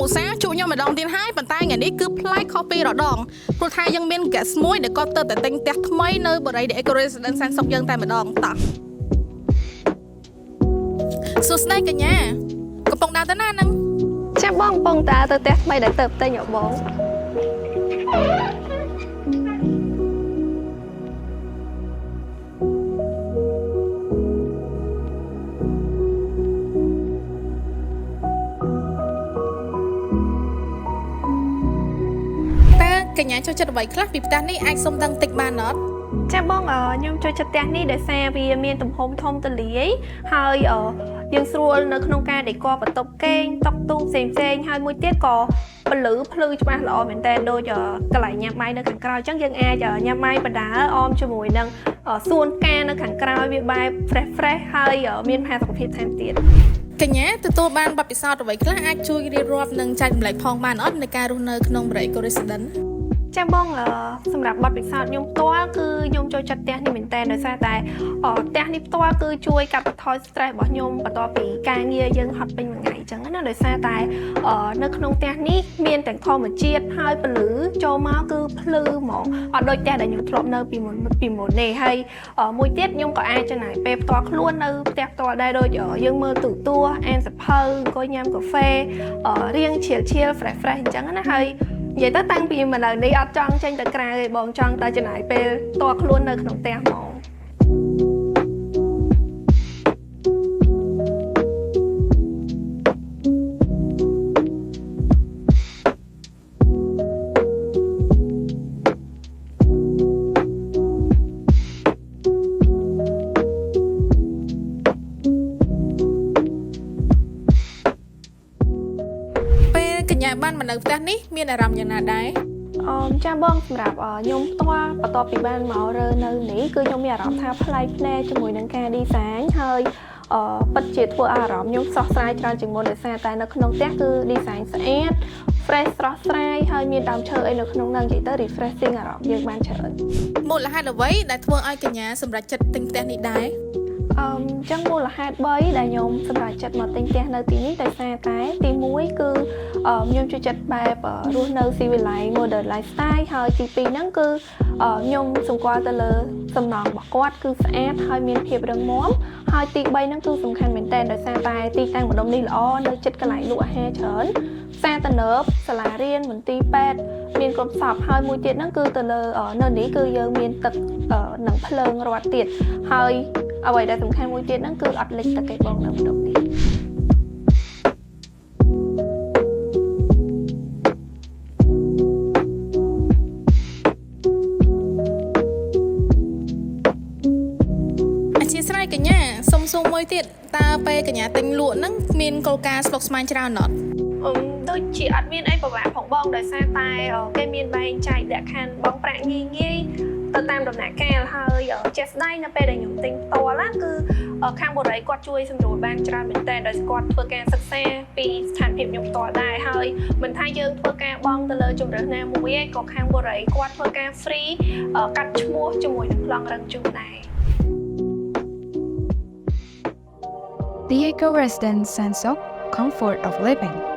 ឧស្សាហ៍ជួញម្ដងទៀតហើយប៉ុន្តែថ្ងៃនេះគឺផ្លែខុសពីរដងព្រោះថាយើងមាន guest មួយដែលគាត់ទៅតែទិញផ្ទះថ្មីនៅបរិយា The Eco Residence សានសុកយើងតែម្ដងតោះសួស្ដីកញ្ញាកំពុងដើរទៅណាហ្នឹងចាំបងកំពុងដើរទៅផ្ទះថ្មីដែលទៅទិញឲ្យបងកញ្ញាចូលចិត្តអ្វីខ្លះពីផ្ទះនេះអាចសុំដឹងតិចបានអត់ចាំបងខ្ញុំចូលចិត្តផ្ទះនេះដោយសារវាមានទំហំធំទូលាយហើយយើងស្រួលនៅក្នុងការដេកបន្ទប់គេងតុទូផ្សេងហើយមួយទៀតក៏ពលឺភ្លឺច្បាស់ល្អមែនតើដូចកន្លែងញ៉ាំបាយនៅខាងក្រៅអញ្ចឹងយើងអាចញ៉ាំបាយបណ្ដើរអមជាមួយនឹងសួនការនៅខាងក្រៅវាបែប fresh ហើយមានផាសុខភាពថែមទៀតកញ្ញាទទួលបានបទពិសោធន៍អ្វីខ្លះអាចជួយរៀបរាប់និងចែកម្លែកផងបានអត់នៃការរស់នៅក្នុង Eco Residenceចាំបងសម្រាប់បទពិសោធន៍ខ្ញុំផ្ទាល់គឺខ្ញុំចូលចិត្តផ្ទះនេះមែនតើដោយសារតែផ្ទះនេះផ្ទាល់គឺជួយកាត់បន្ថយ stress របស់ខ្ញុំបន្ទាប់ពីការងារយើងហត់ពេញមួយថ្ងៃអញ្ចឹងណាដោយសារតែនៅក្នុងផ្ទះនេះមានទាំងធម្មជាតិហើយពន្លឺចូលមកគឺភ្លឺហ្មងអត់ដូចផ្ទះដែលខ្ញុំធ្លាប់នៅពីមុនទេហើយមួយទៀតខ្ញុំក៏អាចចំណាយពេលផ្ទាល់ខ្លួននៅផ្ទះផ្ទាល់ដែរដូចយើងមើលទូរទស្សន៍អានសៀវភៅអង្គុយញ៉ាំកាហ្វេរៀងឈៀល fresh អញ្ចឹងណាហើយនិយាយទៅតាំងពីម្ដងនេះអត់ចង់ចេញទៅក្រៅទេបងចង់តែចំណាយពេលតខ្លួននៅក្នុងផ្ទះហ្មងកញ្ញាបានមកនៅផ្ទះនេះមានអារម្មណ៍យ៉ាងណាដែរចាបងសម្រាប់ខ្ញុំផ្ទាល់បន្ទាប់ពីបានមករើនៅនេះគឺខ្ញុំមានអារម្មណ៍ថាប្លែកភ្នែកជាមួយនឹងការ design ហើយពិតជាធ្វើអារម្មណ៍ខ្ញុំស្រស់ស្រាយច្រើនជាងមុនដោយសារតែនៅក្នុងផ្ទះគឺ design ស្អាត fresh ស្រស់ស្រាយហើយមានដើមឈើអីនៅក្នុងហ្នឹងនិយាយទៅ refreshing អារម្មណ៍យើងបានច្រើនមូលហេតុអ្វីដែលធ្វើឲ្យកញ្ញាសម្រេចចិត្តទិញផ្ទះនេះដែរអញ្ចឹងមូលហេតុ3ដែលខ្ញុំសម្រេចចិត្តមកទិញផ្ទះនៅទីនេះដោយសារតែទី1គឺខ្ញុំចូលចិត្តបែបរស់នៅ civilized modern lifestyle ហើយទី2ហ្នឹងគឺខ្ញុំសម្គាល់ទៅលើសំណង់របស់គាត់គឺស្អាតហើយមានភាពរឹងមាំហើយទី3ហ្នឹងគឺសំខាន់មែនទែនដោយសារតែទីតាំងម្ដុំនេះល្អនៅជិតកន្លែងលក់អាហារច្រើនផ្សារទំនើបសាលារៀនមន្ទីរពេទ្យមានគ្រប់សពហើយមួយទៀតហ្នឹងគឺទៅលើនៅនេះគឺយើងមានទឹកនិងភ្លើងរត់ទៀតហើយអ្វីដែលសំខាន់មួយទៀតហ្នឹងគឺអត់លិចទឹកទេបងនៅម្ដុំនេះអធិស្ឋានកញ្ញាសុំសួរមួយទៀតតើពេលកញ្ញាទិញលក់ហ្នឹងមានគោលការណ៍ស្មុគស្មាញច្រើនអត់ដូចជាអត់មានអីពិបាកផងបងដោយសារតែគេមានបែងចែកលក្ខខណ្ឌបងប្រាក់ងាយទៅតាមដំណាក់កាលហើយជាក់ស្ដែងនៅពេលដែលខ្ញុំទិញផ្ទាល់ណាគឺខាងបរិយាគាត់ជួយសម្រួលបានច្រើនមែនតើដោយគាត់ធ្វើការសិក្សាពីស្ថានភាពខ្ញុំផ្ទាល់ដែរហើយមិនថាយើងធ្វើការបង់ទៅលើជំរើសណាមួយឯងក៏ខាងបរិយាគាត់ធ្វើការ free កាត់ឈ្មោះជាមួយនឹងប្លង់រឹងជូនដែរ The Eco Residence Sansok Comfort of Living